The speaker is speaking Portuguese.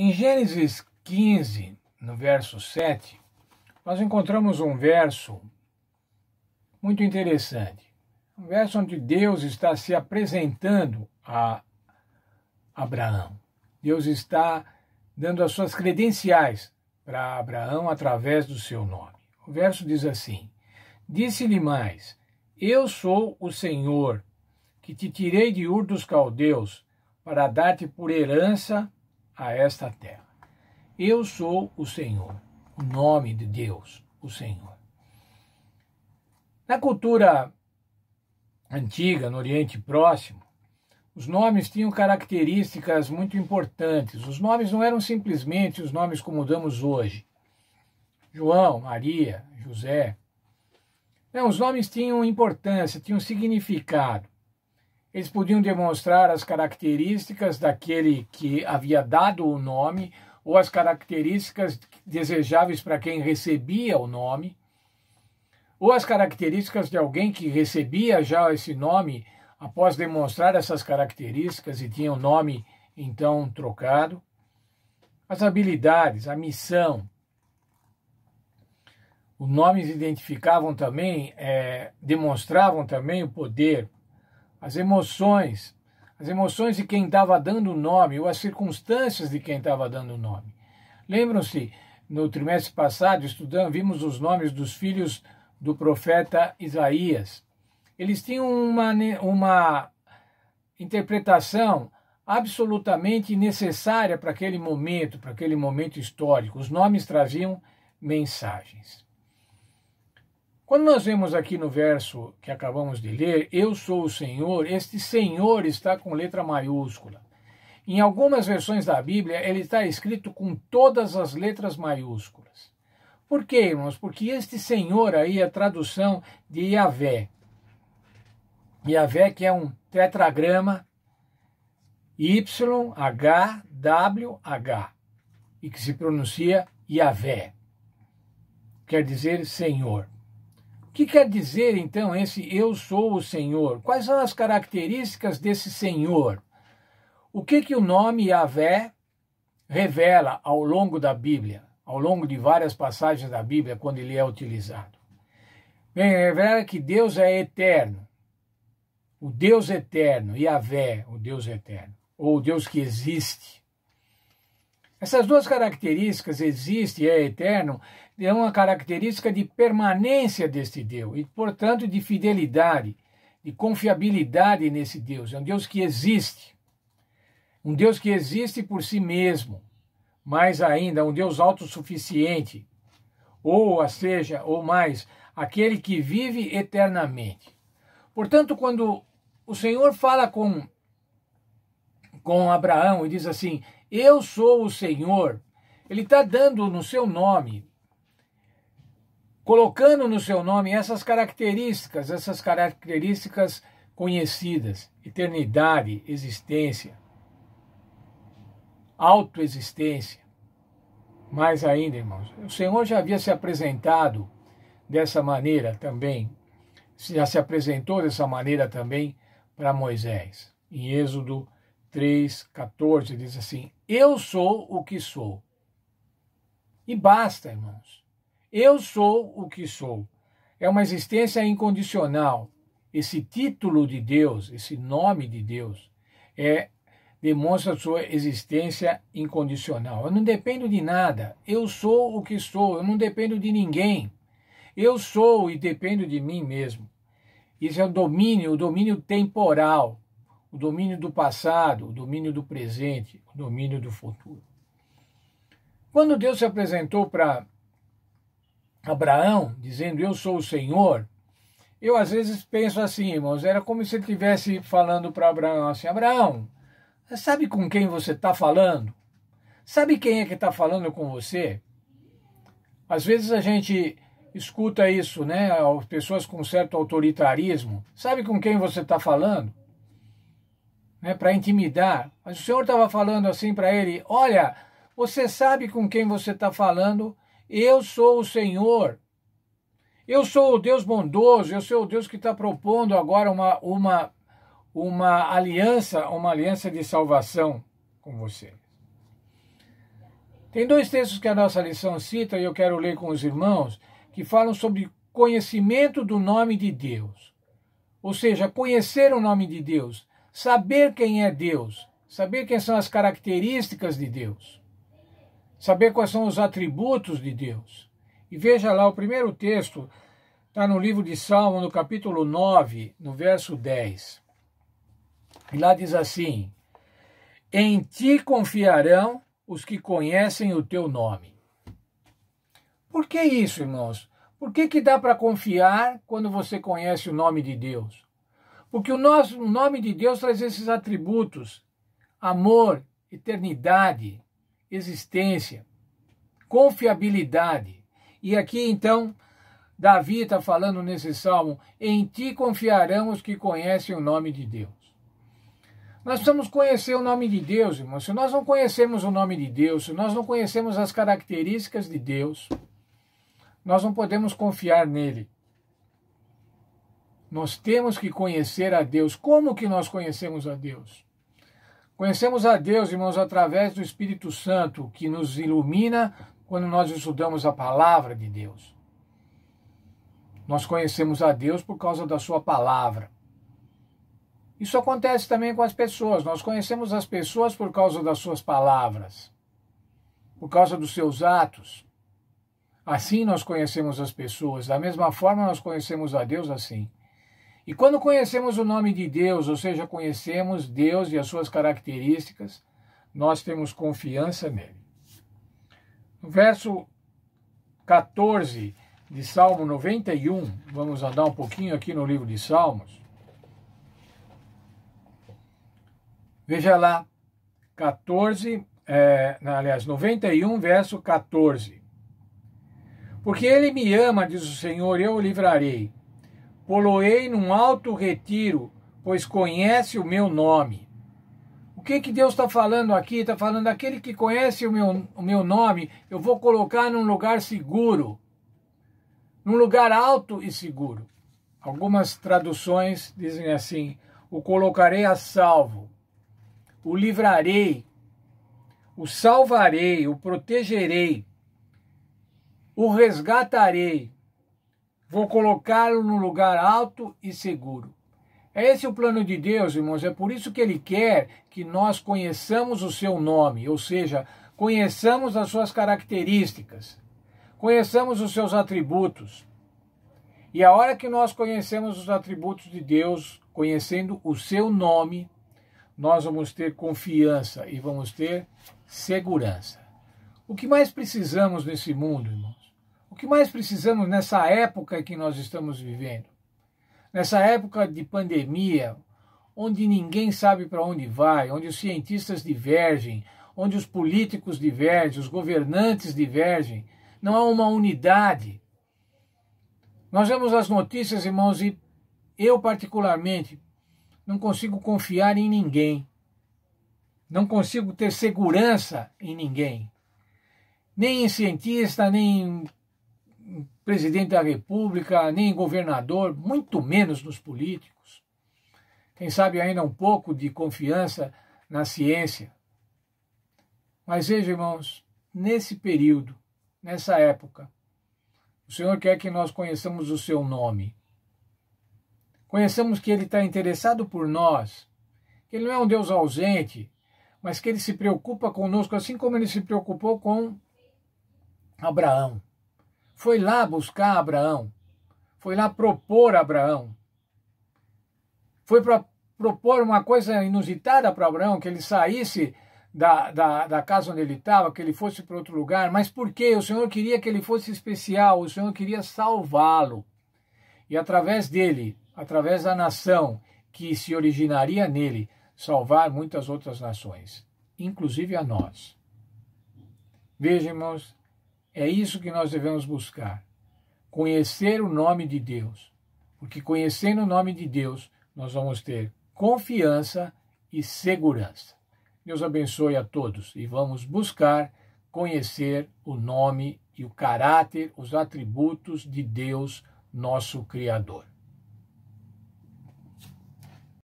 Em Gênesis 15, no verso 7, nós encontramos um verso muito interessante. Um verso onde Deus está se apresentando a Abraão. Deus está dando as suas credenciais para Abraão através do seu nome. O verso diz assim: Disse-lhe mais: Eu sou o Senhor, que te tirei de Ur dos Caldeus, para dar-te por herança a esta terra. Eu sou o Senhor, o nome de Deus, o Senhor. Na cultura antiga, no Oriente Próximo, os nomes tinham características muito importantes. Os nomes não eram simplesmente os nomes como damos hoje. João, Maria, José. Não, os nomes tinham importância, tinham significado. Eles podiam demonstrar as características daquele que havia dado o nome ou as características desejáveis para quem recebia o nome, ou as características de alguém que recebia já esse nome após demonstrar essas características e tinha o nome então trocado. As habilidades, a missão. Os nomes identificavam também, demonstravam também o poder, as emoções de quem estava dando o nome ou as circunstâncias de quem estava dando o nome. Lembram-se, no trimestre passado, vimos os nomes dos filhos do profeta Isaías. Eles tinham uma interpretação absolutamente necessária para aquele momento histórico. Os nomes traziam mensagens. Quando nós vemos aqui no verso que acabamos de ler, eu sou o Senhor, este Senhor está com letra maiúscula. Em algumas versões da Bíblia, ele está escrito com todas as letras maiúsculas. Por quê, irmãos? Porque este Senhor aí é a tradução de Yahvé. Yahvé, que é um tetragrama YHWH e que se pronuncia Yahvé. Quer dizer Senhor. O que quer dizer, então, esse eu sou o Senhor? Quais são as características desse Senhor? O que o nome Yahvé revela ao longo da Bíblia, ao longo de várias passagens da Bíblia, quando ele é utilizado? Bem, revela que Deus é eterno. O Deus eterno, Yahvé, o Deus eterno, ou o Deus que existe. Essas duas características, existe e é eterno, é uma característica de permanência deste Deus e, portanto, de fidelidade, de confiabilidade nesse Deus. É um Deus que existe. Um Deus que existe por si mesmo. Mais ainda, um Deus autossuficiente. Ou seja, ou mais, aquele que vive eternamente. Portanto, quando o Senhor fala com Abraão e diz assim: eu sou o Senhor, ele está dando no seu nome, colocando no seu nome essas características conhecidas: eternidade, existência, autoexistência. Mais ainda, irmãos, o Senhor já havia se apresentado dessa maneira também, já se apresentou dessa maneira também para Moisés. Em Êxodo 3:14 diz assim: eu sou o que sou. E basta, irmãos. Eu sou o que sou. É uma existência incondicional. Esse título de Deus, esse nome de Deus, demonstra sua existência incondicional. Eu não dependo de nada. Eu sou o que sou. Eu não dependo de ninguém. Eu sou e dependo de mim mesmo. Isso é o domínio temporal, o domínio do passado, o domínio do presente, o domínio do futuro. Quando Deus se apresentou para Abraão, dizendo eu sou o Senhor, eu às vezes penso assim, irmãos, era como se ele estivesse falando para Abraão assim: Abraão, sabe com quem você está falando? Sabe quem é que está falando com você? Às vezes a gente escuta isso, né? Pessoas com certo autoritarismo. Sabe com quem você está falando? Né? Para intimidar. Mas o Senhor estava falando assim para ele: olha, você sabe com quem você está falando? Eu sou o Senhor. Eu sou o Deus bondoso. Eu sou o Deus que está propondo agora uma aliança de salvação com você. Tem dois textos que a nossa lição cita e eu quero ler com os irmãos, que falam sobre conhecimento do nome de Deus. Ou seja, conhecer o nome de Deus, saber quem é Deus, saber quais são as características de Deus, saber quais são os atributos de Deus. E veja lá, o primeiro texto está no livro de Salmo, no capítulo 9, no verso 10. E lá diz assim: em ti confiarão os que conhecem o teu nome. Por que isso, irmãos? Por que dá para confiar quando você conhece o nome de Deus? Porque o nome de Deus traz esses atributos: amor, eternidade, existência, confiabilidade. E aqui então, Davi está falando nesse salmo: em ti confiarão os que conhecem o nome de Deus. Nós precisamos conhecer o nome de Deus, irmãos. Se nós não conhecemos o nome de Deus, se nós não conhecemos as características de Deus, nós não podemos confiar nele. Nós temos que conhecer a Deus. Como que nós conhecemos a Deus? Conhecemos a Deus, irmãos, através do Espírito Santo, que nos ilumina quando nós estudamos a palavra de Deus. Nós conhecemos a Deus por causa da sua palavra. Isso acontece também com as pessoas. Nós conhecemos as pessoas por causa das suas palavras, por causa dos seus atos. Assim nós conhecemos as pessoas. Da mesma forma nós conhecemos a Deus assim. E quando conhecemos o nome de Deus, ou seja, conhecemos Deus e as suas características, nós temos confiança nele. No verso 14 de Salmo 91, vamos andar um pouquinho aqui no livro de Salmos. Veja lá, 91, verso 14. Porque ele me ama, diz o Senhor, eu o livrarei. Poloei num alto retiro, pois conhece o meu nome. O que Deus está falando aqui? Está falando aquele que conhece o meu nome, eu vou colocar num lugar seguro, num lugar alto e seguro. Algumas traduções dizem assim: o colocarei a salvo, o livrarei, o salvarei, o protegerei, o resgatarei, vou colocá-lo num lugar alto e seguro. É esse o plano de Deus, irmãos. É por isso que Ele quer que nós conheçamos o seu nome, ou seja, conheçamos as suas características, conheçamos os seus atributos. E a hora que nós conhecemos os atributos de Deus, conhecendo o seu nome, nós vamos ter confiança e vamos ter segurança. O que mais precisamos nesse mundo, irmãos? O que mais precisamos nessa época que nós estamos vivendo? Nessa época de pandemia, onde ninguém sabe para onde vai, onde os cientistas divergem, onde os políticos divergem, os governantes divergem, não há uma unidade. Nós vemos as notícias, irmãos, e eu particularmente não consigo confiar em ninguém. Não consigo ter segurança em ninguém. Nem em cientista, nem em presidente da República, nem em governador, muito menos nos políticos. Quem sabe ainda um pouco de confiança na ciência. Mas veja, irmãos, nesse período, nessa época, o Senhor quer que nós conheçamos o seu nome. Conheçamos que Ele está interessado por nós, que Ele não é um Deus ausente, mas que Ele se preocupa conosco, assim como Ele se preocupou com Abraão. Foi lá buscar Abraão, foi lá propor a Abraão. Foi para propor uma coisa inusitada para Abraão, que ele saísse da casa onde ele estava, que ele fosse para outro lugar. Mas por quê? O Senhor queria que ele fosse especial, o Senhor queria salvá-lo. E através dele, através da nação que se originaria nele, salvar muitas outras nações, inclusive a nós. Veja, irmãos, é isso que nós devemos buscar, conhecer o nome de Deus, porque conhecendo o nome de Deus, nós vamos ter confiança e segurança. Deus abençoe a todos e vamos buscar conhecer o nome e o caráter, os atributos de Deus, nosso Criador.